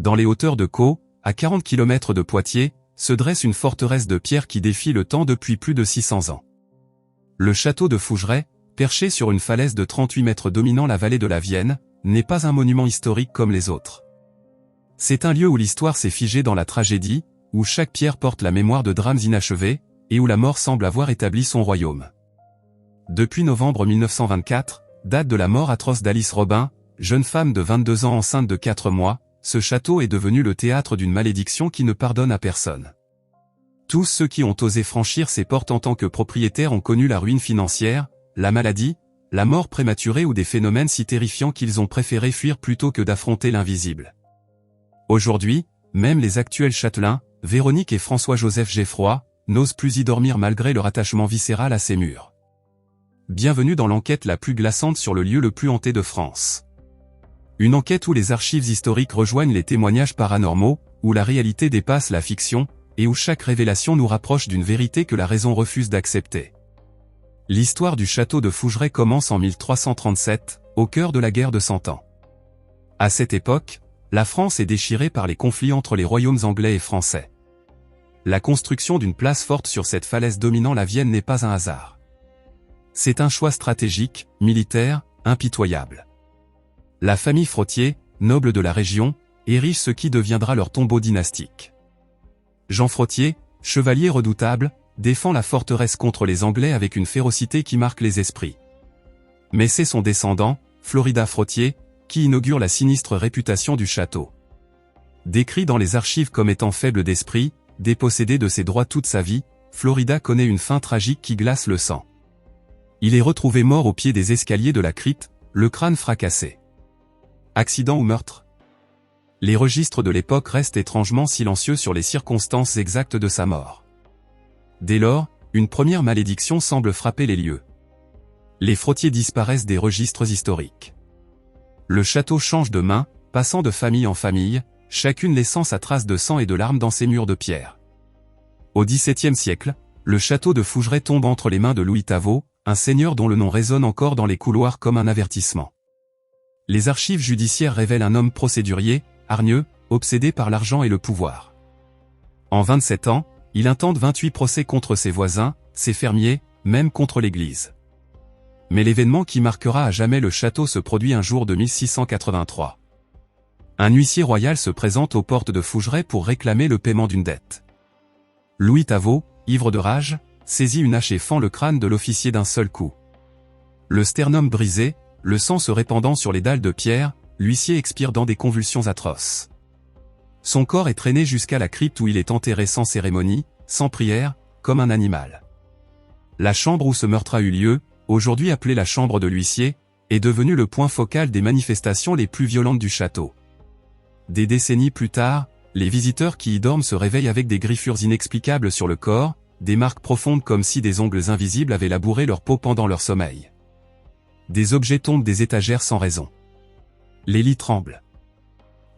dans les hauteurs de Caux, à 40 km de Poitiers, se dresse une forteresse de pierre qui défie le temps depuis plus de 600 ans. Le château de Fougeray, perché sur une falaise de 38 mètres dominant la vallée de la Vienne, n'est pas un monument historique comme les autres. C'est un lieu où l'histoire s'est figée dans la tragédie, où chaque pierre porte la mémoire de drames inachevés, et où la mort semble avoir établi son royaume. Depuis novembre 1924, date de la mort atroce d'Alice Robin, jeune femme de 22 ans enceinte de 4 mois, ce château est devenu le théâtre d'une malédiction qui ne pardonne à personne. Tous ceux qui ont osé franchir ses portes en tant que propriétaires ont connu la ruine financière, la maladie, la mort prématurée ou des phénomènes si terrifiants qu'ils ont préféré fuir plutôt que d'affronter l'invisible. Aujourd'hui, même les actuels châtelains, Véronique et François-Joseph Geffroy, n'osent plus y dormir malgré leur attachement viscéral à ces murs. Bienvenue dans l'enquête la plus glaçante sur le lieu le plus hanté de France. Une enquête où les archives historiques rejoignent les témoignages paranormaux, où la réalité dépasse la fiction, et où chaque révélation nous rapproche d'une vérité que la raison refuse d'accepter. L'histoire du château de Fougeray commence en 1337, au cœur de la guerre de 100 ans. À cette époque, la France est déchirée par les conflits entre les royaumes anglais et français. La construction d'une place forte sur cette falaise dominant la Vienne n'est pas un hasard. C'est un choix stratégique, militaire, impitoyable. La famille Frottier, noble de la région, érige ce qui deviendra leur tombeau dynastique. Jean Frottier, chevalier redoutable, défend la forteresse contre les Anglais avec une férocité qui marque les esprits. Mais c'est son descendant, Florida Frottier, qui inaugure la sinistre réputation du château. Décrit dans les archives comme étant faible d'esprit, dépossédé de ses droits toute sa vie, Florida connaît une fin tragique qui glace le sang. Il est retrouvé mort au pied des escaliers de la crypte, le crâne fracassé. Accident ou meurtre? Les registres de l'époque restent étrangement silencieux sur les circonstances exactes de sa mort. Dès lors, une première malédiction semble frapper les lieux. Les Frottier disparaissent des registres historiques. Le château change de main, passant de famille en famille, chacune laissant sa trace de sang et de larmes dans ses murs de pierre. Au XVIIe siècle, le château de Fougeray tombe entre les mains de Louis Tavot, un seigneur dont le nom résonne encore dans les couloirs comme un avertissement. Les archives judiciaires révèlent un homme procédurier, hargneux, obsédé par l'argent et le pouvoir. En 27 ans, il intente 28 procès contre ses voisins, ses fermiers, même contre l'Église. Mais l'événement qui marquera à jamais le château se produit un jour de 1683. Un huissier royal se présente aux portes de Fougeray pour réclamer le paiement d'une dette. Louis Tavot, ivre de rage, saisit une hache et fend le crâne de l'officier d'un seul coup. Le sternum brisé, le sang se répandant sur les dalles de pierre, l'huissier expire dans des convulsions atroces. Son corps est traîné jusqu'à la crypte où il est enterré sans cérémonie, sans prière, comme un animal. La chambre où ce meurtre a eu lieu, aujourd'hui appelée la chambre de l'huissier, est devenue le point focal des manifestations les plus violentes du château. Des décennies plus tard, les visiteurs qui y dorment se réveillent avec des griffures inexplicables sur le corps, des marques profondes comme si des ongles invisibles avaient labouré leur peau pendant leur sommeil. Des objets tombent des étagères sans raison. Les lits tremblent.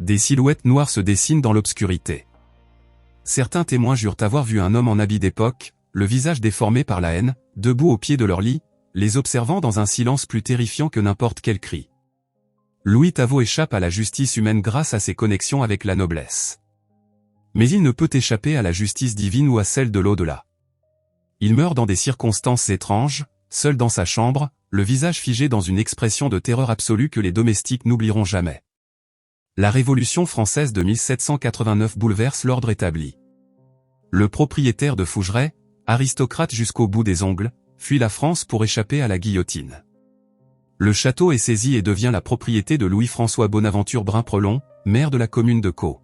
Des silhouettes noires se dessinent dans l'obscurité. Certains témoins jurent avoir vu un homme en habit d'époque, le visage déformé par la haine, debout au pied de leur lit, les observant dans un silence plus terrifiant que n'importe quel cri. Louis Tavot échappe à la justice humaine grâce à ses connexions avec la noblesse. Mais il ne peut échapper à la justice divine ou à celle de l'au-delà. Il meurt dans des circonstances étranges, seul dans sa chambre, le visage figé dans une expression de terreur absolue que les domestiques n'oublieront jamais. La Révolution française de 1789 bouleverse l'ordre établi. Le propriétaire de Fougeray, aristocrate jusqu'au bout des ongles, fuit la France pour échapper à la guillotine. Le château est saisi et devient la propriété de Louis-François Bonaventure Brimprelon, maire de la commune de Caux.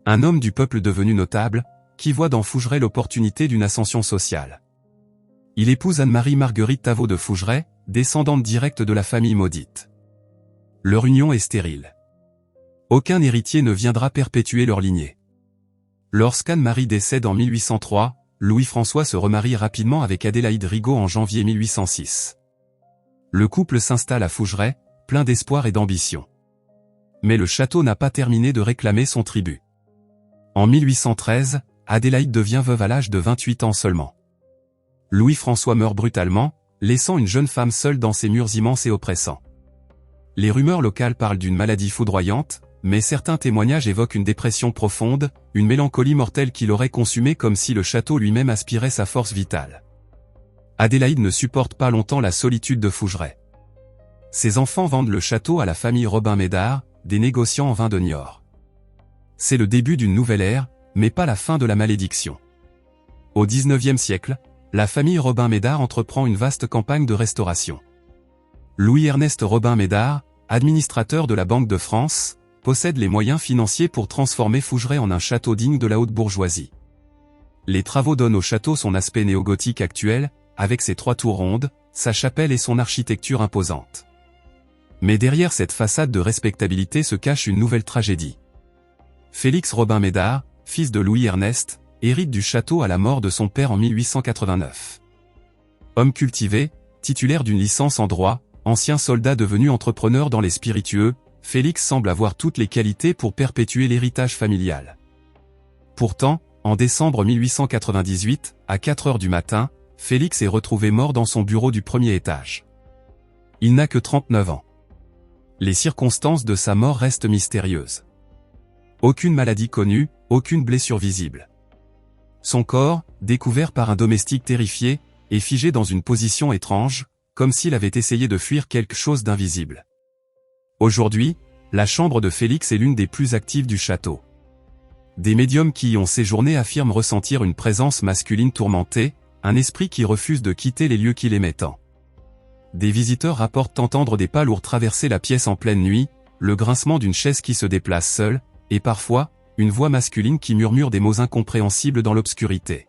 Un homme du peuple devenu notable, qui voit dans Fougeray l'opportunité d'une ascension sociale. Il épouse Anne-Marie Marguerite Tavot de Fougeray, descendante directe de la famille maudite. Leur union est stérile. Aucun héritier ne viendra perpétuer leur lignée. Lorsqu'Anne-Marie décède en 1803, Louis-François se remarie rapidement avec Adélaïde Rigaud en janvier 1806. Le couple s'installe à Fougeray, plein d'espoir et d'ambition. Mais le château n'a pas terminé de réclamer son tribut. En 1813, Adélaïde devient veuve à l'âge de 28 ans seulement. Louis-François meurt brutalement, laissant une jeune femme seule dans ces murs immenses et oppressants. Les rumeurs locales parlent d'une maladie foudroyante, mais certains témoignages évoquent une dépression profonde, une mélancolie mortelle qui l'aurait consumé comme si le château lui-même aspirait sa force vitale. Adélaïde ne supporte pas longtemps la solitude de Fougeray. Ses enfants vendent le château à la famille Robin-Médard, des négociants en vin de Niort. C'est le début d'une nouvelle ère, mais pas la fin de la malédiction. Au XIXe siècle, la famille Robin-Médard entreprend une vaste campagne de restauration. Louis-Ernest Robin-Médard, administrateur de la Banque de France, possède les moyens financiers pour transformer Fougeray en un château digne de la haute bourgeoisie. Les travaux donnent au château son aspect néo-gothique actuel, avec ses 3 tours rondes, sa chapelle et son architecture imposante. Mais derrière cette façade de respectabilité se cache une nouvelle tragédie. Félix Robin-Médard, fils de Louis-Ernest, hérite du château à la mort de son père en 1889. Homme cultivé, titulaire d'une licence en droit, ancien soldat devenu entrepreneur dans les spiritueux, Félix semble avoir toutes les qualités pour perpétuer l'héritage familial. Pourtant, en décembre 1898, à 4 heures du matin, Félix est retrouvé mort dans son bureau du premier étage. Il n'a que 39 ans. Les circonstances de sa mort restent mystérieuses. Aucune maladie connue, aucune blessure visible. Son corps, découvert par un domestique terrifié, est figé dans une position étrange, comme s'il avait essayé de fuir quelque chose d'invisible. Aujourd'hui, la chambre de Félix est l'une des plus actives du château. Des médiums qui y ont séjourné affirment ressentir une présence masculine tourmentée, un esprit qui refuse de quitter les lieux qu'il aimait tant. Des visiteurs rapportent entendre des pas lourds traverser la pièce en pleine nuit, le grincement d'une chaise qui se déplace seule, et parfois, une voix masculine qui murmure des mots incompréhensibles dans l'obscurité.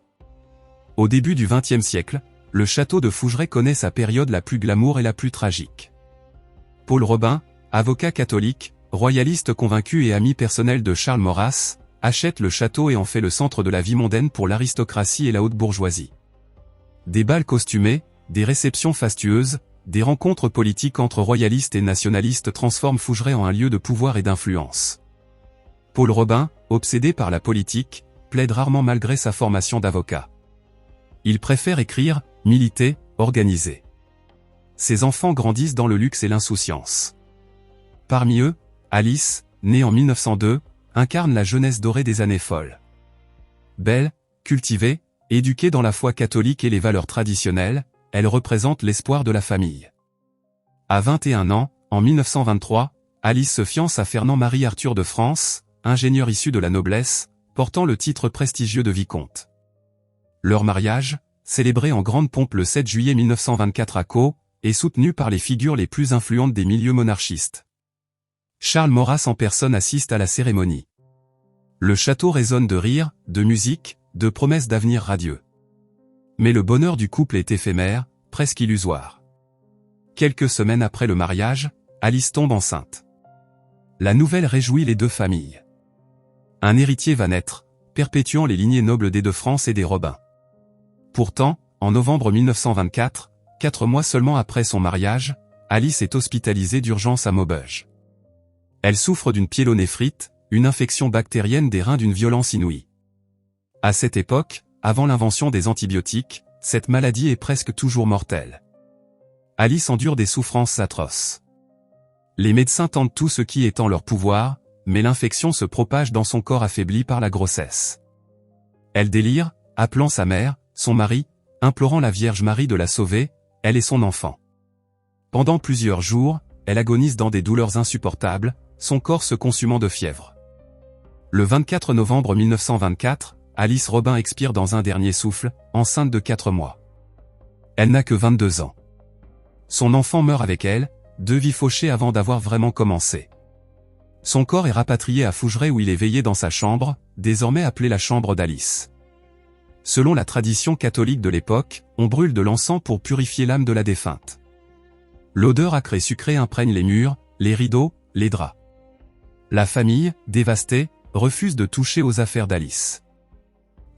Au début du XXe siècle, le château de Fougeray connaît sa période la plus glamour et la plus tragique. Paul Robin, avocat catholique, royaliste convaincu et ami personnel de Charles Maurras, achète le château et en fait le centre de la vie mondaine pour l'aristocratie et la haute bourgeoisie. Des bals costumés, des réceptions fastueuses, des rencontres politiques entre royalistes et nationalistes transforment Fougeray en un lieu de pouvoir et d'influence. Paul Robin, obsédé par la politique, plaide rarement malgré sa formation d'avocat. Il préfère écrire, militer, organiser. Ses enfants grandissent dans le luxe et l'insouciance. Parmi eux, Alice, née en 1902, incarne la jeunesse dorée des années folles. Belle, cultivée, éduquée dans la foi catholique et les valeurs traditionnelles, elle représente l'espoir de la famille. À 21 ans, en 1923, Alice se fiance à Fernand-Marie Arthur de France, ingénieur issu de la noblesse, portant le titre prestigieux de vicomte. Leur mariage, célébré en grande pompe le 7 juillet 1924 à Caux, est soutenu par les figures les plus influentes des milieux monarchistes. Charles Maurras en personne assiste à la cérémonie. Le château résonne de rires, de musique, de promesses d'avenir radieux. Mais le bonheur du couple est éphémère, presque illusoire. Quelques semaines après le mariage, Alice tombe enceinte. La nouvelle réjouit les deux familles. Un héritier va naître, perpétuant les lignées nobles des de France et des Robin. Pourtant, en novembre 1924, 4 mois seulement après son mariage, Alice est hospitalisée d'urgence à Maubeuge. Elle souffre d'une pyélonéphrite, une infection bactérienne des reins d'une violence inouïe. À cette époque, avant l'invention des antibiotiques, cette maladie est presque toujours mortelle. Alice endure des souffrances atroces. Les médecins tentent tout ce qui est en leur pouvoir, mais l'infection se propage dans son corps affaibli par la grossesse. Elle délire, appelant sa mère, son mari, implorant la Vierge Marie de la sauver, elle et son enfant. Pendant plusieurs jours, elle agonise dans des douleurs insupportables, son corps se consumant de fièvre. Le 24 novembre 1924, Alice Robin expire dans un dernier souffle, enceinte de 4 mois. Elle n'a que 22 ans. Son enfant meurt avec elle, 2 vies fauchées avant d'avoir vraiment commencé. Son corps est rapatrié à Fougeray où il est veillé dans sa chambre, désormais appelée la chambre d'Alice. Selon la tradition catholique de l'époque, on brûle de l'encens pour purifier l'âme de la défunte. L'odeur acre et sucrée imprègne les murs, les rideaux, les draps. La famille, dévastée, refuse de toucher aux affaires d'Alice.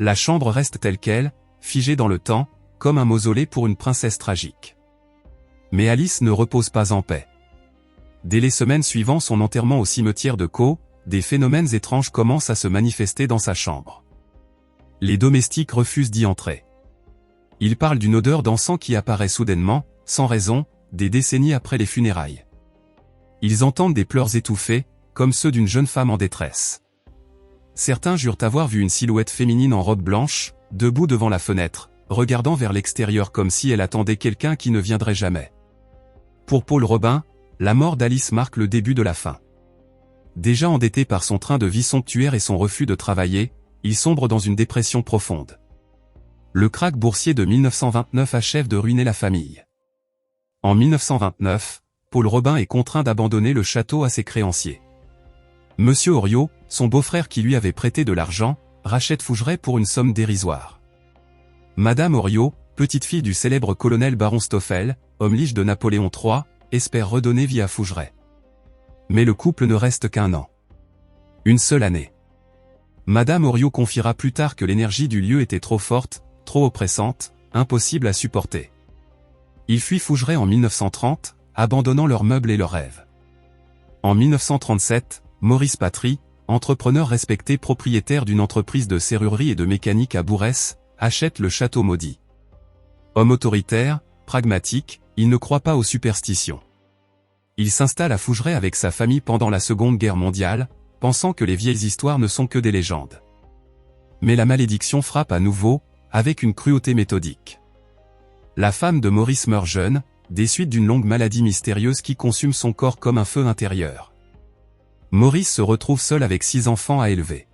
La chambre reste telle qu'elle, figée dans le temps, comme un mausolée pour une princesse tragique. Mais Alice ne repose pas en paix. Dès les semaines suivant son enterrement au cimetière de Caux, des phénomènes étranges commencent à se manifester dans sa chambre. Les domestiques refusent d'y entrer. Ils parlent d'une odeur d'encens qui apparaît soudainement, sans raison, des décennies après les funérailles. Ils entendent des pleurs étouffés, comme ceux d'une jeune femme en détresse. Certains jurent avoir vu une silhouette féminine en robe blanche, debout devant la fenêtre, regardant vers l'extérieur comme si elle attendait quelqu'un qui ne viendrait jamais. Pour Paul Robin, la mort d'Alice marque le début de la fin. Déjà endetté par son train de vie somptuaire et son refus de travailler, il sombre dans une dépression profonde. Le krach boursier de 1929 achève de ruiner la famille. En 1929, Paul Robin est contraint d'abandonner le château à ses créanciers. Monsieur Oriot, son beau-frère qui lui avait prêté de l'argent, rachète Fougeray pour une somme dérisoire. Madame Oriot, petite-fille du célèbre colonel baron Stoffel, homme lige de Napoléon III, espère redonner vie à Fougeray. Mais le couple ne reste qu'un an. Une seule année. Madame Oriot confiera plus tard que l'énergie du lieu était trop forte, trop oppressante, impossible à supporter. Il fuit Fougeray en 1930, abandonnant leurs meubles et leurs rêves. En 1937, Maurice Patry, entrepreneur respecté propriétaire d'une entreprise de serrurerie et de mécanique à Bourès, achète le château maudit. Homme autoritaire, pragmatique, il ne croit pas aux superstitions. Il s'installe à Fougeray avec sa famille pendant la Seconde Guerre mondiale, pensant que les vieilles histoires ne sont que des légendes. Mais la malédiction frappe à nouveau, avec une cruauté méthodique. La femme de Maurice meurt jeune, des suites d'une longue maladie mystérieuse qui consume son corps comme un feu intérieur. Maurice se retrouve seul avec 6 enfants à élever.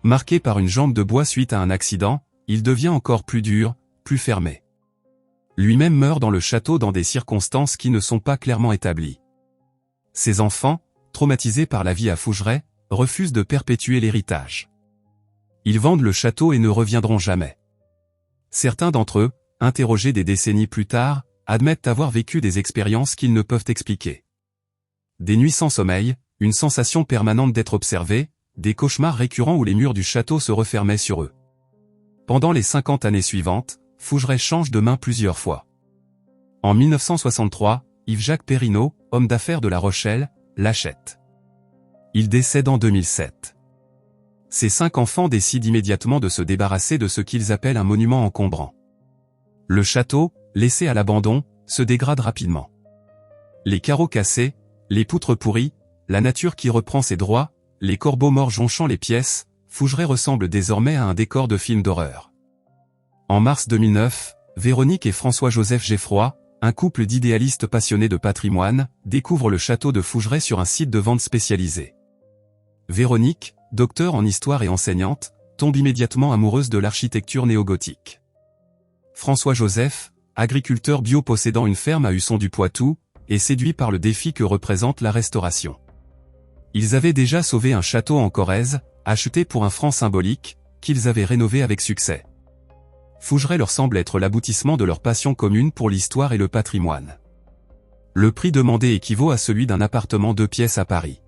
Marqué par une jambe de bois suite à un accident, il devient encore plus dur, plus fermé. Lui-même meurt dans le château dans des circonstances qui ne sont pas clairement établies. Ses enfants, traumatisés par la vie à Fougeray, refusent de perpétuer l'héritage. Ils vendent le château et ne reviendront jamais. Certains d'entre eux, interrogés des décennies plus tard, admettent avoir vécu des expériences qu'ils ne peuvent expliquer. Des nuits sans sommeil, une sensation permanente d'être observés, des cauchemars récurrents où les murs du château se refermaient sur eux. Pendant les 50 années suivantes, Fougeray change de main plusieurs fois. En 1963, Yves-Jacques Perrineau, homme d'affaires de La Rochelle, l'achète. Il décède en 2007. Ses 5 enfants décident immédiatement de se débarrasser de ce qu'ils appellent un monument encombrant. Le château, laissé à l'abandon, se dégrade rapidement. Les carreaux cassés, les poutres pourries, la nature qui reprend ses droits, les corbeaux morts jonchant les pièces, Fougeray ressemble désormais à un décor de film d'horreur. En mars 2009, Véronique et François-Joseph Geffroy, un couple d'idéalistes passionnés de patrimoine, découvrent le château de Fougeray sur un site de vente spécialisé. Véronique, docteure en histoire et enseignante, tombe immédiatement amoureuse de l'architecture néo-gothique. François-Joseph, agriculteur bio possédant une ferme à Husson du Poitou, est séduit par le défi que représente la restauration. Ils avaient déjà sauvé un château en Corrèze, acheté pour un franc symbolique, qu'ils avaient rénové avec succès. Fougeray leur semble être l'aboutissement de leur passion commune pour l'histoire et le patrimoine. Le prix demandé équivaut à celui d'un appartement 2 pièces à Paris.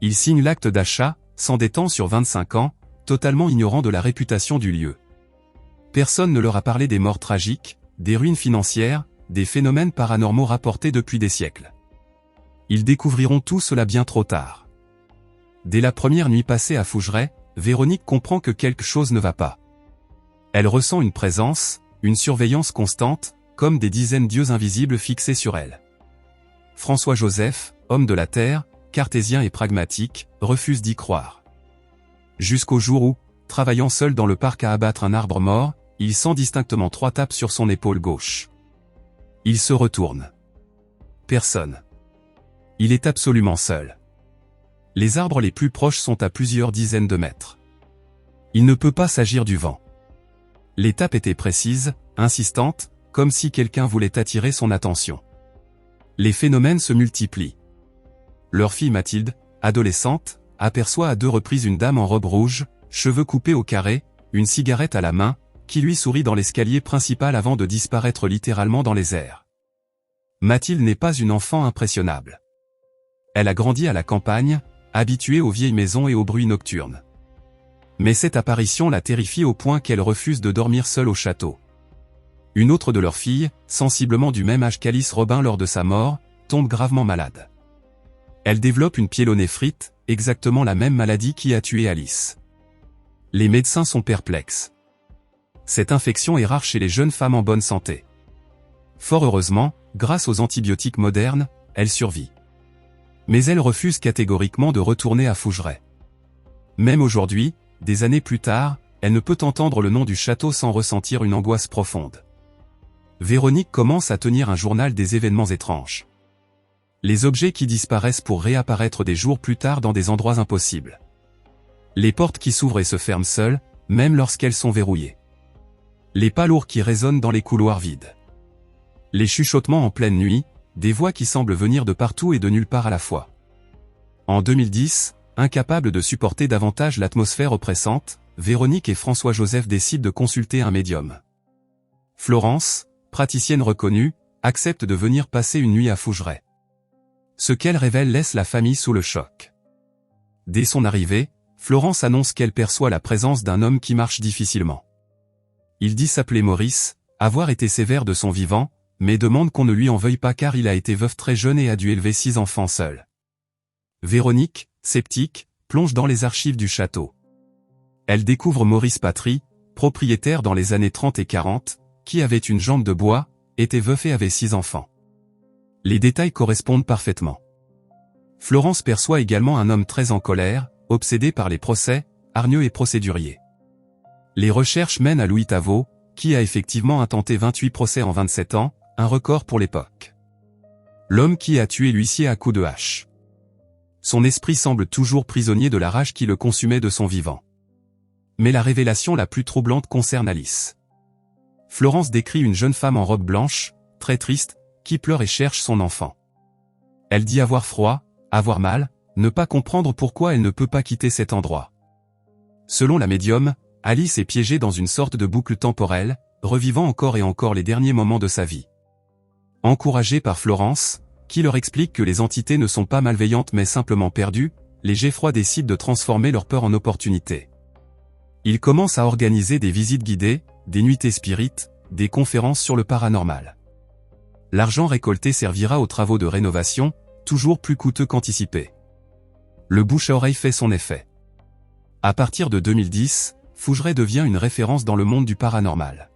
Ils signent l'acte d'achat, s'endettant sur 25 ans, totalement ignorant de la réputation du lieu. Personne ne leur a parlé des morts tragiques, des ruines financières, des phénomènes paranormaux rapportés depuis des siècles. Ils découvriront tout cela bien trop tard. Dès la première nuit passée à Fougeray, Véronique comprend que quelque chose ne va pas. Elle ressent une présence, une surveillance constante, comme des dizaines d'yeux invisibles fixés sur elle. François-Joseph, homme de la terre, cartésien et pragmatique, refuse d'y croire. Jusqu'au jour où, travaillant seul dans le parc à abattre un arbre mort, il sent distinctement 3 tapes sur son épaule gauche. Il se retourne. Personne. Il est absolument seul. Les arbres les plus proches sont à plusieurs dizaines de mètres. Il ne peut pas s'agir du vent. Les tapes étaient précises, insistantes, comme si quelqu'un voulait attirer son attention. Les phénomènes se multiplient. Leur fille Mathilde, adolescente, aperçoit à 2 reprises une dame en robe rouge, cheveux coupés au carré, une cigarette à la main, qui lui sourit dans l'escalier principal avant de disparaître littéralement dans les airs. Mathilde n'est pas une enfant impressionnable. Elle a grandi à la campagne, habituée aux vieilles maisons et aux bruits nocturnes. Mais cette apparition la terrifie au point qu'elle refuse de dormir seule au château. Une autre de leurs filles, sensiblement du même âge qu'Alice Robin lors de sa mort, tombe gravement malade. Elle développe une pyélonéphrite, exactement la même maladie qui a tué Alice. Les médecins sont perplexes. Cette infection est rare chez les jeunes femmes en bonne santé. Fort heureusement, grâce aux antibiotiques modernes, elle survit. Mais elle refuse catégoriquement de retourner à Fougeray. Même aujourd'hui, des années plus tard, elle ne peut entendre le nom du château sans ressentir une angoisse profonde. Véronique commence à tenir un journal des événements étranges. Les objets qui disparaissent pour réapparaître des jours plus tard dans des endroits impossibles. Les portes qui s'ouvrent et se ferment seules, même lorsqu'elles sont verrouillées. Les pas lourds qui résonnent dans les couloirs vides. Les chuchotements en pleine nuit, des voix qui semblent venir de partout et de nulle part à la fois. En 2010, incapable de supporter davantage l'atmosphère oppressante, Véronique et François-Joseph décident de consulter un médium. Florence, praticienne reconnue, accepte de venir passer une nuit à Fougeray. Ce qu'elle révèle laisse la famille sous le choc. Dès son arrivée, Florence annonce qu'elle perçoit la présence d'un homme qui marche difficilement. Il dit s'appeler Maurice, avoir été sévère de son vivant, mais demande qu'on ne lui en veuille pas car il a été veuf très jeune et a dû élever 6 enfants seul. Véronique, sceptique, plonge dans les archives du château. Elle découvre Maurice Patry, propriétaire dans les années 30 et 40, qui avait une jambe de bois, était veuf et avait 6 enfants. Les détails correspondent parfaitement. Florence perçoit également un homme très en colère, obsédé par les procès, hargneux et procédurier. Les recherches mènent à Louis Tavot, qui a effectivement intenté 28 procès en 27 ans, un record pour l'époque. L'homme qui a tué l'huissier à coups de hache. Son esprit semble toujours prisonnier de la rage qui le consumait de son vivant. Mais la révélation la plus troublante concerne Alice. Florence décrit une jeune femme en robe blanche, très triste, qui pleure et cherche son enfant. Elle dit avoir froid, avoir mal, ne pas comprendre pourquoi elle ne peut pas quitter cet endroit. Selon la médium, Alice est piégée dans une sorte de boucle temporelle, revivant encore et encore les derniers moments de sa vie. Encouragée par Florence, qui leur explique que les entités ne sont pas malveillantes mais simplement perdues, les Geffroy décident de transformer leur peur en opportunité. Ils commencent à organiser des visites guidées, des nuitées spirites, des conférences sur le paranormal. L'argent récolté servira aux travaux de rénovation, toujours plus coûteux qu'anticipé. Le bouche à oreille fait son effet. À partir de 2010, Fougeray devient une référence dans le monde du paranormal.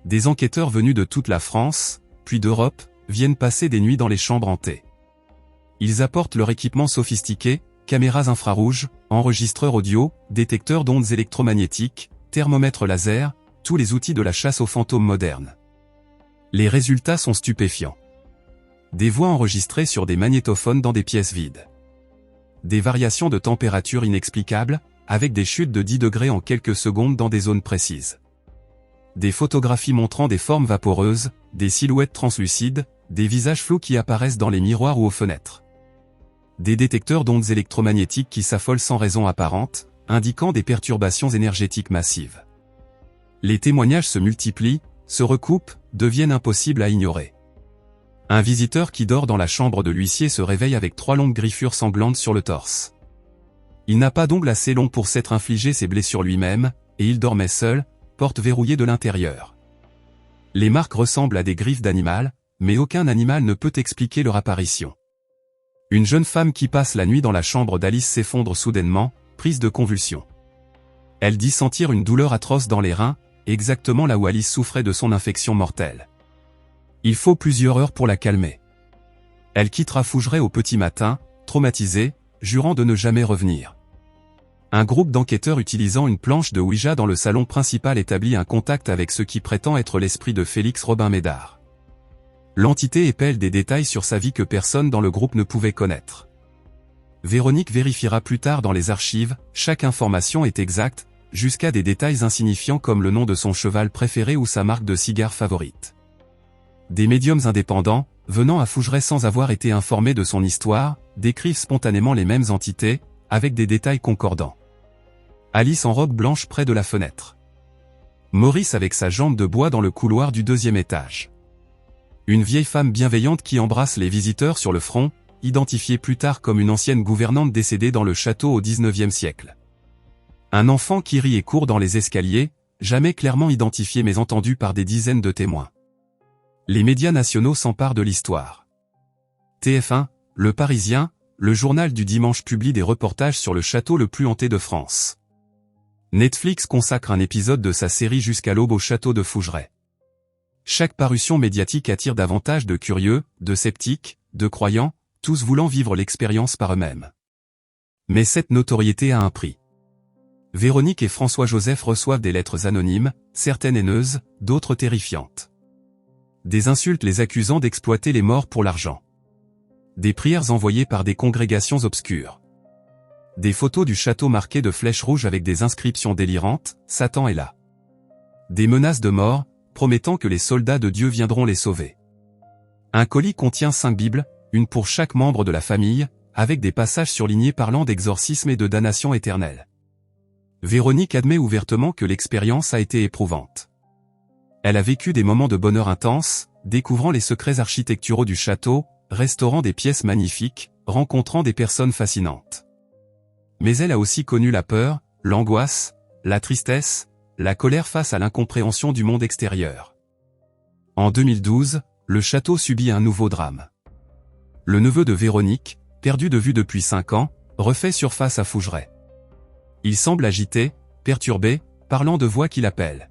Des enquêteurs venus de toute la France, puis d'Europe, viennent passer des nuits dans les chambres hantées. Ils apportent leur équipement sophistiqué, caméras infrarouges, enregistreurs audio, détecteurs d'ondes électromagnétiques, thermomètres laser, tous les outils de la chasse aux fantômes modernes. Les résultats sont stupéfiants. Des voix enregistrées sur des magnétophones dans des pièces vides. Des variations de température inexplicables, avec des chutes de 10 degrés en quelques secondes dans des zones précises. Des photographies montrant des formes vaporeuses, des silhouettes translucides, des visages flous qui apparaissent dans les miroirs ou aux fenêtres. Des détecteurs d'ondes électromagnétiques qui s'affolent sans raison apparente, indiquant des perturbations énergétiques massives. Les témoignages se multiplient, se recoupent, deviennent impossibles à ignorer. Un visiteur qui dort dans la chambre de l'huissier se réveille avec 3 longues griffures sanglantes sur le torse. Il n'a pas d'ongles assez longs pour s'être infligé ses blessures lui-même, et il dormait seul, porte verrouillée de l'intérieur. Les marques ressemblent à des griffes d'animal, mais aucun animal ne peut expliquer leur apparition. Une jeune femme qui passe la nuit dans la chambre d'Alice s'effondre soudainement, prise de convulsions. Elle dit sentir une douleur atroce dans les reins, exactement là où Alice souffrait de son infection mortelle. Il faut plusieurs heures pour la calmer. Elle quittera Fougeray au petit matin, traumatisée, jurant de ne jamais revenir. Un groupe d'enquêteurs utilisant une planche de Ouija dans le salon principal établit un contact avec ce qui prétend être l'esprit de Félix Robin Médard. L'entité épelle des détails sur sa vie que personne dans le groupe ne pouvait connaître. Véronique vérifiera plus tard dans les archives, chaque information est exacte, jusqu'à des détails insignifiants comme le nom de son cheval préféré ou sa marque de cigare favorite. Des médiums indépendants, venant à Fougeray sans avoir été informés de son histoire, décrivent spontanément les mêmes entités, avec des détails concordants. Alice en robe blanche près de la fenêtre. Maurice avec sa jambe de bois dans le couloir du 2e étage. Une vieille femme bienveillante qui embrasse les visiteurs sur le front, identifiée plus tard comme une ancienne gouvernante décédée dans le château au 19e siècle. Un enfant qui rit et court dans les escaliers, jamais clairement identifié mais entendu par des dizaines de témoins. Les médias nationaux s'emparent de l'histoire. TF1, Le Parisien, le journal du dimanche publie des reportages sur le château le plus hanté de France. Netflix consacre un épisode de sa série Jusqu'à l'aube au château de Fougeray. Chaque parution médiatique attire davantage de curieux, de sceptiques, de croyants, tous voulant vivre l'expérience par eux-mêmes. Mais cette notoriété a un prix. Véronique et François-Joseph reçoivent des lettres anonymes, certaines haineuses, d'autres terrifiantes. Des insultes les accusant d'exploiter les morts pour l'argent. Des prières envoyées par des congrégations obscures. Des photos du château marquées de flèches rouges avec des inscriptions délirantes, « Satan est là ». Des menaces de mort, promettant que les soldats de Dieu viendront les sauver. Un colis contient 5 Bibles, une pour chaque membre de la famille, avec des passages surlignés parlant d'exorcisme et de damnation éternelle. Véronique admet ouvertement que l'expérience a été éprouvante. Elle a vécu des moments de bonheur intense, découvrant les secrets architecturaux du château, restaurant des pièces magnifiques, rencontrant des personnes fascinantes. Mais elle a aussi connu la peur, l'angoisse, la tristesse, la colère face à l'incompréhension du monde extérieur. En 2012, le château subit un nouveau drame. Le neveu de Véronique, perdu de vue depuis 5 ans, refait surface à Fougeray. Il semble agité, perturbé, parlant de voix qui l'appellent.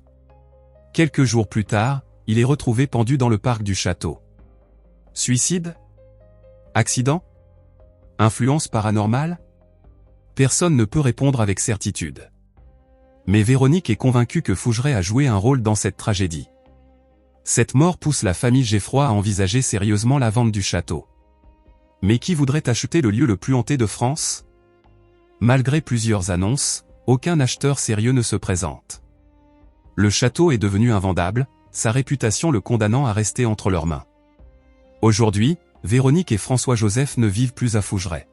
Quelques jours plus tard, il est retrouvé pendu dans le parc du château. Suicide? Accident? Influence paranormale? Personne ne peut répondre avec certitude. Mais Véronique est convaincue que Fougeray a joué un rôle dans cette tragédie. Cette mort pousse la famille Geffroy à envisager sérieusement la vente du château. Mais qui voudrait acheter le lieu le plus hanté de France? Malgré plusieurs annonces, aucun acheteur sérieux ne se présente. Le château est devenu invendable, sa réputation le condamnant à rester entre leurs mains. Aujourd'hui, Véronique et François-Joseph ne vivent plus à Fougeray.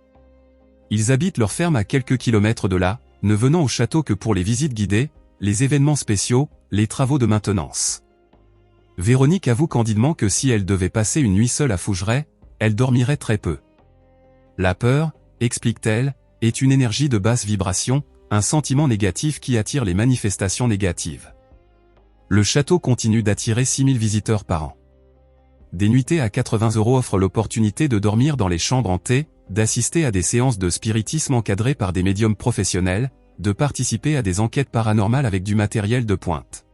Ils habitent leur ferme à quelques kilomètres de là, ne venant au château que pour les visites guidées, les événements spéciaux, les travaux de maintenance. Véronique avoue candidement que si elle devait passer une nuit seule à Fougeray, elle dormirait très peu. La peur, explique-t-elle, est une énergie de basse vibration, un sentiment négatif qui attire les manifestations négatives. Le château continue d'attirer 6000 visiteurs par an. Des nuitées à 80 € offrent l'opportunité de dormir dans les chambres hantées, d'assister à des séances de spiritisme encadrées par des médiums professionnels, de participer à des enquêtes paranormales avec du matériel de pointe.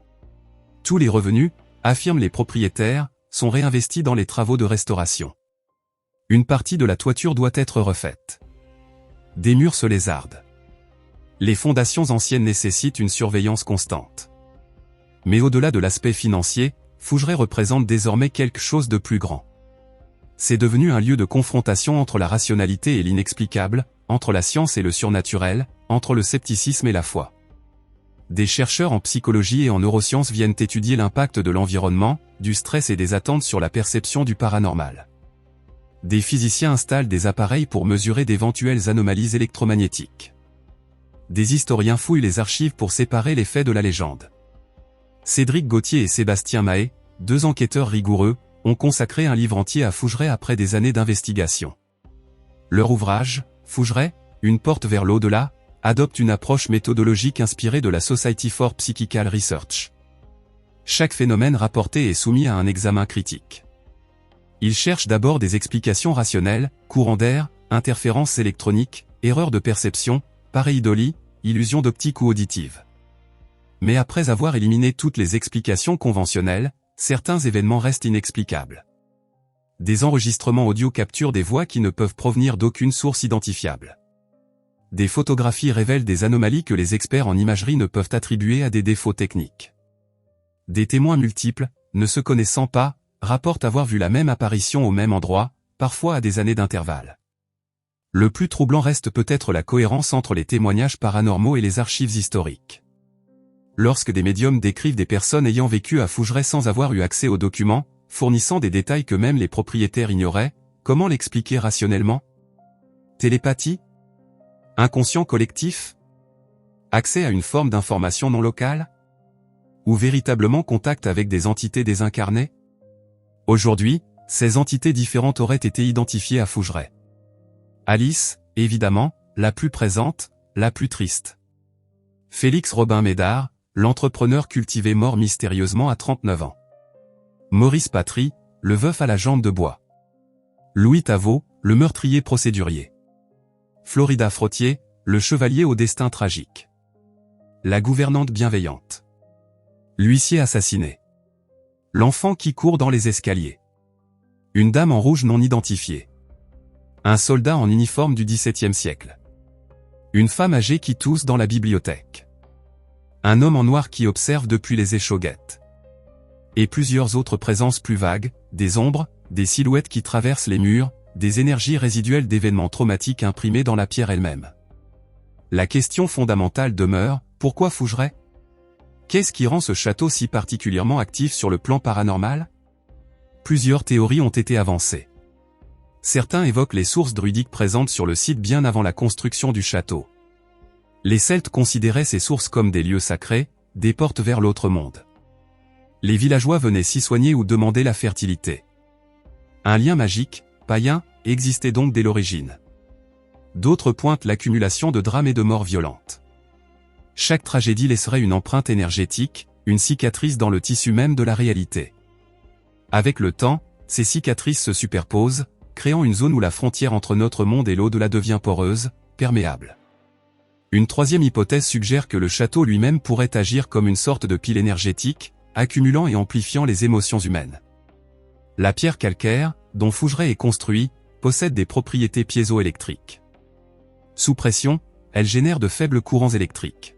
Tous les revenus, affirment les propriétaires, sont réinvestis dans les travaux de restauration. Une partie de la toiture doit être refaite. Des murs se lézardent. Les fondations anciennes nécessitent une surveillance constante. Mais au-delà de l'aspect financier, Fougeray représente désormais quelque chose de plus grand. C'est devenu un lieu de confrontation entre la rationalité et l'inexplicable, entre la science et le surnaturel, entre le scepticisme et la foi. Des chercheurs en psychologie et en neurosciences viennent étudier l'impact de l'environnement, du stress et des attentes sur la perception du paranormal. Des physiciens installent des appareils pour mesurer d'éventuelles anomalies électromagnétiques. Des historiens fouillent les archives pour séparer les faits de la légende. Cédric Gauthier et Sébastien Mahé, 2 enquêteurs rigoureux, ont consacré un livre entier à Fougeray après des années d'investigation. Leur ouvrage, Fougeray, une porte vers l'au-delà, adopte une approche méthodologique inspirée de la Society for Psychical Research. Chaque phénomène rapporté est soumis à un examen critique. Ils cherchent d'abord des explications rationnelles, courants d'air, interférences électroniques, erreurs de perception, pareidolie, illusions d'optique ou auditive. Mais après avoir éliminé toutes les explications conventionnelles, certains événements restent inexplicables. Des enregistrements audio capturent des voix qui ne peuvent provenir d'aucune source identifiable. Des photographies révèlent des anomalies que les experts en imagerie ne peuvent attribuer à des défauts techniques. Des témoins multiples, ne se connaissant pas, rapportent avoir vu la même apparition au même endroit, parfois à des années d'intervalle. Le plus troublant reste peut-être la cohérence entre les témoignages paranormaux et les archives historiques. Lorsque des médiums décrivent des personnes ayant vécu à Fougeray sans avoir eu accès aux documents, fournissant des détails que même les propriétaires ignoraient, comment l'expliquer rationnellement? Télépathie? Inconscient collectif? Accès à une forme d'information non locale? Ou véritablement contact avec des entités désincarnées? Aujourd'hui, ces entités différentes auraient été identifiées à Fougeray. Alice, évidemment, la plus présente, la plus triste. Félix Robin Médard, l'entrepreneur cultivé mort mystérieusement à 39 ans. Maurice Patry, le veuf à la jambe de bois. Louis Tavot, le meurtrier procédurier. Florida Frottier, le chevalier au destin tragique. La gouvernante bienveillante. L'huissier assassiné. L'enfant qui court dans les escaliers. Une dame en rouge non identifiée. Un soldat en uniforme du XVIIe siècle. Une femme âgée qui tousse dans la bibliothèque. Un homme en noir qui observe depuis les échauguettes. Et plusieurs autres présences plus vagues, des ombres, des silhouettes qui traversent les murs, des énergies résiduelles d'événements traumatiques imprimés dans la pierre elle-même. La question fondamentale demeure, pourquoi Fougeray? Qu'est-ce qui rend ce château si particulièrement actif sur le plan paranormal? Plusieurs théories ont été avancées. Certains évoquent les sources druidiques présentes sur le site bien avant la construction du château. Les Celtes considéraient ces sources comme des lieux sacrés, des portes vers l'autre monde. Les villageois venaient s'y soigner ou demander la fertilité. Un lien magique, païen, existait donc dès l'origine. D'autres pointent l'accumulation de drames et de morts violentes. Chaque tragédie laisserait une empreinte énergétique, une cicatrice dans le tissu même de la réalité. Avec le temps, ces cicatrices se superposent, créant une zone où la frontière entre notre monde et l'au-delà devient poreuse, perméable. Une troisième hypothèse suggère que le château lui-même pourrait agir comme une sorte de pile énergétique, accumulant et amplifiant les émotions humaines. La pierre calcaire, dont Fougeray est construit, possède des propriétés piézoélectriques. Sous pression, elle génère de faibles courants électriques.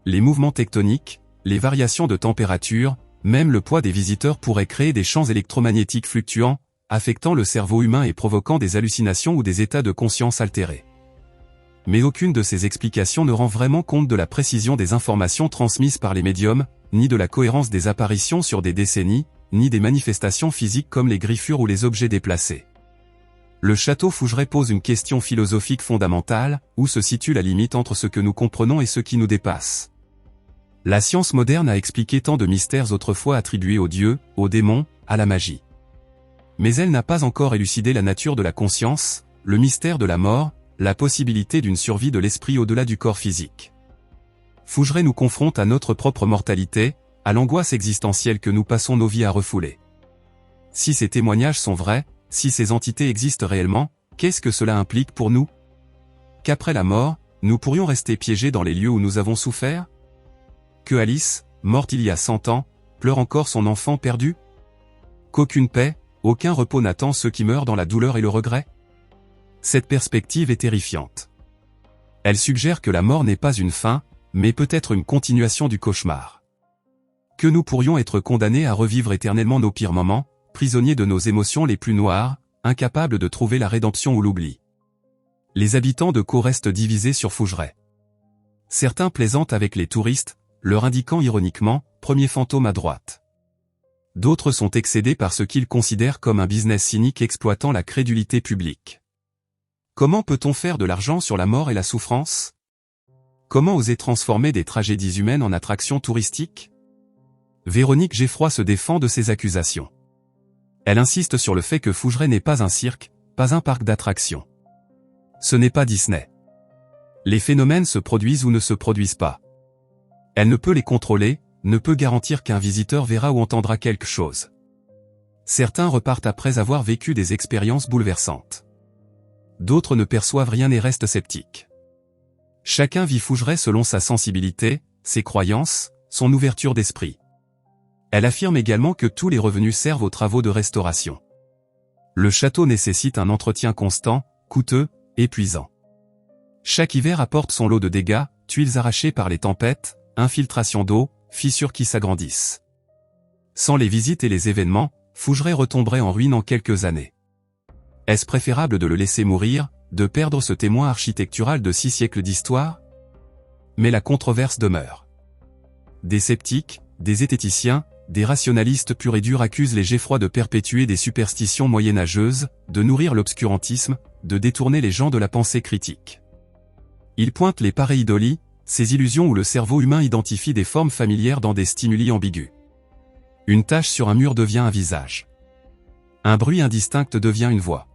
Les mouvements tectoniques, les variations de température, même le poids des visiteurs pourraient créer des champs électromagnétiques fluctuants, affectant le cerveau humain et provoquant des hallucinations ou des états de conscience altérés. Mais aucune de ces explications ne rend vraiment compte de la précision des informations transmises par les médiums, ni de la cohérence des apparitions sur des décennies, ni des manifestations physiques comme les griffures ou les objets déplacés. Le château Fougeray pose une question philosophique fondamentale, où se situe la limite entre ce que nous comprenons et ce qui nous dépasse. La science moderne a expliqué tant de mystères autrefois attribués aux dieux, aux démons, à la magie. Mais elle n'a pas encore élucidé la nature de la conscience, le mystère de la mort, la possibilité d'une survie de l'esprit au-delà du corps physique. Fougeray nous confronte à notre propre mortalité, à l'angoisse existentielle que nous passons nos vies à refouler. Si ces témoignages sont vrais, si ces entités existent réellement, qu'est-ce que cela implique pour nous? Qu'après la mort, nous pourrions rester piégés dans les lieux où nous avons souffert? Que Alice, morte il y a 100 ans, pleure encore son enfant perdu? Qu'aucune paix, aucun repos n'attend ceux qui meurent dans la douleur et le regret? Cette perspective est terrifiante. Elle suggère que la mort n'est pas une fin, mais peut-être une continuation du cauchemar. Que nous pourrions être condamnés à revivre éternellement nos pires moments, prisonniers de nos émotions les plus noires, incapables de trouver la rédemption ou l'oubli. Les habitants de Caux restent divisés sur Fougeray. Certains plaisantent avec les touristes, leur indiquant ironiquement « premier fantôme à droite ». D'autres sont excédés par ce qu'ils considèrent comme un business cynique exploitant la crédulité publique. Comment peut-on faire de l'argent sur la mort et la souffrance? Comment oser transformer des tragédies humaines en attractions touristiques? Véronique Geffroy se défend de ces accusations. Elle insiste sur le fait que Fougeray n'est pas un cirque, pas un parc d'attractions. Ce n'est pas Disney. Les phénomènes se produisent ou ne se produisent pas. Elle ne peut les contrôler, ne peut garantir qu'un visiteur verra ou entendra quelque chose. Certains repartent après avoir vécu des expériences bouleversantes. D'autres ne perçoivent rien et restent sceptiques. Chacun vit Fougeray selon sa sensibilité, ses croyances, son ouverture d'esprit. Elle affirme également que tous les revenus servent aux travaux de restauration. Le château nécessite un entretien constant, coûteux, épuisant. Chaque hiver apporte son lot de dégâts, tuiles arrachées par les tempêtes, infiltration d'eau, fissures qui s'agrandissent. Sans les visites et les événements, Fougeray retomberait en ruine en quelques années. Est-ce préférable de le laisser mourir, de perdre ce témoin architectural de 6 siècles d'histoire? Mais la controverse demeure. Des sceptiques, des zététiciens, des rationalistes purs et durs accusent les Geffroy de perpétuer des superstitions moyenâgeuses, de nourrir l'obscurantisme, de détourner les gens de la pensée critique. Ils pointent les pareidolies, ces illusions où le cerveau humain identifie des formes familières dans des stimuli ambigus. Une tache sur un mur devient un visage. Un bruit indistinct devient une voix.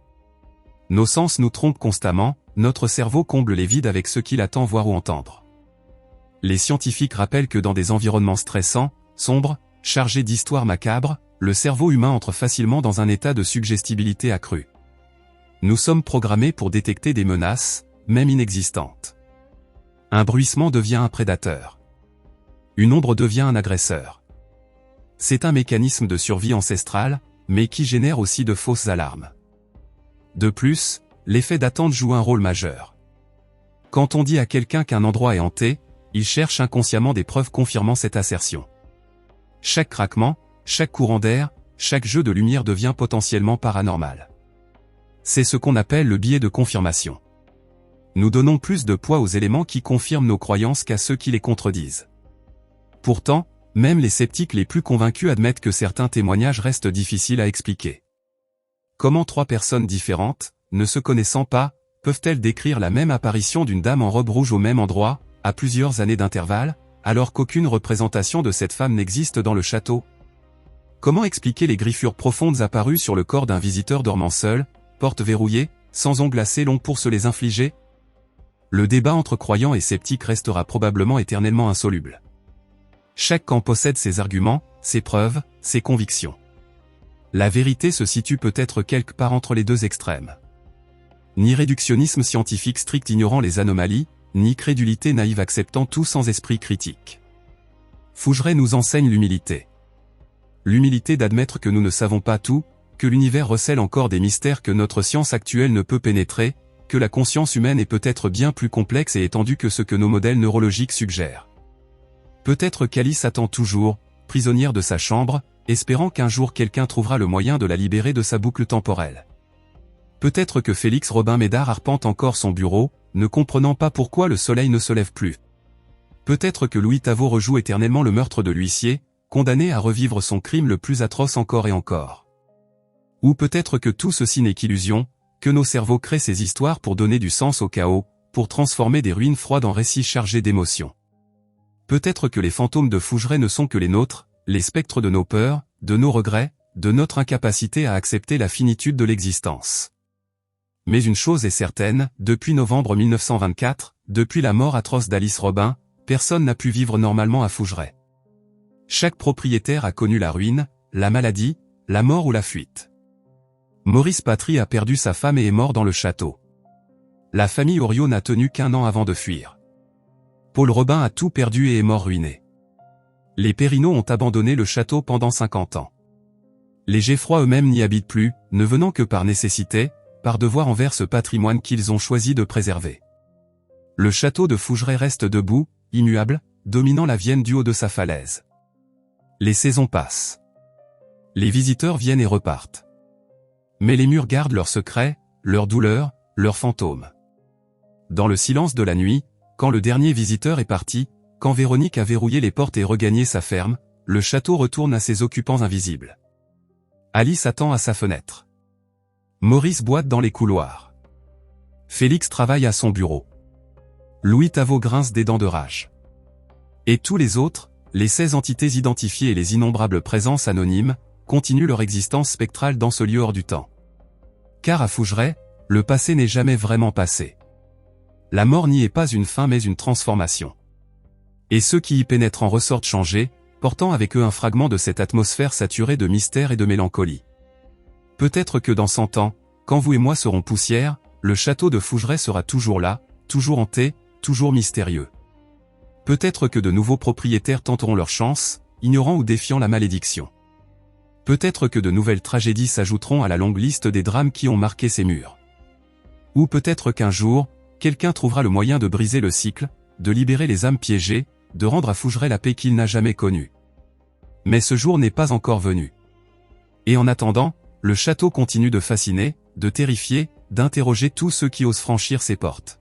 Nos sens nous trompent constamment, notre cerveau comble les vides avec ce qu'il attend voir ou entendre. Les scientifiques rappellent que dans des environnements stressants, sombres, chargés d'histoires macabres, le cerveau humain entre facilement dans un état de suggestibilité accrue. Nous sommes programmés pour détecter des menaces, même inexistantes. Un bruissement devient un prédateur. Une ombre devient un agresseur. C'est un mécanisme de survie ancestrale, mais qui génère aussi de fausses alarmes. De plus, l'effet d'attente joue un rôle majeur. Quand on dit à quelqu'un qu'un endroit est hanté, il cherche inconsciemment des preuves confirmant cette assertion. Chaque craquement, chaque courant d'air, chaque jeu de lumière devient potentiellement paranormal. C'est ce qu'on appelle le biais de confirmation. Nous donnons plus de poids aux éléments qui confirment nos croyances qu'à ceux qui les contredisent. Pourtant, même les sceptiques les plus convaincus admettent que certains témoignages restent difficiles à expliquer. Comment 3 personnes différentes, ne se connaissant pas, peuvent-elles décrire la même apparition d'une dame en robe rouge au même endroit, à plusieurs années d'intervalle, alors qu'aucune représentation de cette femme n'existe dans le château? Comment expliquer les griffures profondes apparues sur le corps d'un visiteur dormant seul, porte verrouillée, sans ongles assez longs pour se les infliger? Le débat entre croyants et sceptiques restera probablement éternellement insoluble. Chaque camp possède ses arguments, ses preuves, ses convictions. La vérité se situe peut-être quelque part entre les deux extrêmes. Ni réductionnisme scientifique strict ignorant les anomalies, ni crédulité naïve acceptant tout sans esprit critique. Fougeray nous enseigne l'humilité. L'humilité d'admettre que nous ne savons pas tout, que l'univers recèle encore des mystères que notre science actuelle ne peut pénétrer, que la conscience humaine est peut-être bien plus complexe et étendue que ce que nos modèles neurologiques suggèrent. Peut-être qu'Alice attend toujours, prisonnière de sa chambre, espérant qu'un jour quelqu'un trouvera le moyen de la libérer de sa boucle temporelle. Peut-être que Félix Robin Médard arpente encore son bureau, ne comprenant pas pourquoi le soleil ne se lève plus. Peut-être que Louis Tavot rejoue éternellement le meurtre de l'huissier, condamné à revivre son crime le plus atroce encore et encore. Ou peut-être que tout ceci n'est qu'illusion, que nos cerveaux créent ces histoires pour donner du sens au chaos, pour transformer des ruines froides en récits chargés d'émotions. Peut-être que les fantômes de Fougeray ne sont que les nôtres, les spectres de nos peurs, de nos regrets, de notre incapacité à accepter la finitude de l'existence. Mais une chose est certaine, depuis novembre 1924, depuis la mort atroce d'Alice Robin, personne n'a pu vivre normalement à Fougeray. Chaque propriétaire a connu la ruine, la maladie, la mort ou la fuite. Maurice Patry a perdu sa femme et est mort dans le château. La famille Oriot n'a tenu qu'1 an avant de fuir. Paul Robin a tout perdu et est mort ruiné. Les Perrinot ont abandonné le château pendant 50 ans. Les Geffroy eux-mêmes n'y habitent plus, ne venant que par nécessité, par devoir envers ce patrimoine qu'ils ont choisi de préserver. Le château de Fougeray reste debout, immuable, dominant la Vienne du haut de sa falaise. Les saisons passent. Les visiteurs viennent et repartent. Mais les murs gardent leurs secrets, leurs douleurs, leurs fantômes. Dans le silence de la nuit, quand le dernier visiteur est parti, quand Véronique a verrouillé les portes et regagné sa ferme, le château retourne à ses occupants invisibles. Alice attend à sa fenêtre. Maurice boite dans les couloirs. Félix travaille à son bureau. Louis Tavot grince des dents de rage. Et tous les autres, les 16 entités identifiées et les innombrables présences anonymes, continuent leur existence spectrale dans ce lieu hors du temps. Car à Fougeray, le passé n'est jamais vraiment passé. La mort n'y est pas une fin mais une transformation. Et ceux qui y pénètrent en ressortent changés, portant avec eux un fragment de cette atmosphère saturée de mystère et de mélancolie. Peut-être que dans 100 ans, quand vous et moi serons poussière, le château de Fougeray sera toujours là, toujours hanté, toujours mystérieux. Peut-être que de nouveaux propriétaires tenteront leur chance, ignorant ou défiant la malédiction. Peut-être que de nouvelles tragédies s'ajouteront à la longue liste des drames qui ont marqué ces murs. Ou peut-être qu'un jour, quelqu'un trouvera le moyen de briser le cycle, de libérer les âmes piégées, de rendre à Fougeray la paix qu'il n'a jamais connue. Mais ce jour n'est pas encore venu. Et en attendant, le château continue de fasciner, de terrifier, d'interroger tous ceux qui osent franchir ses portes.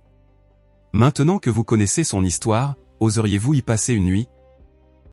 Maintenant que vous connaissez son histoire, oseriez-vous y passer une nuit ?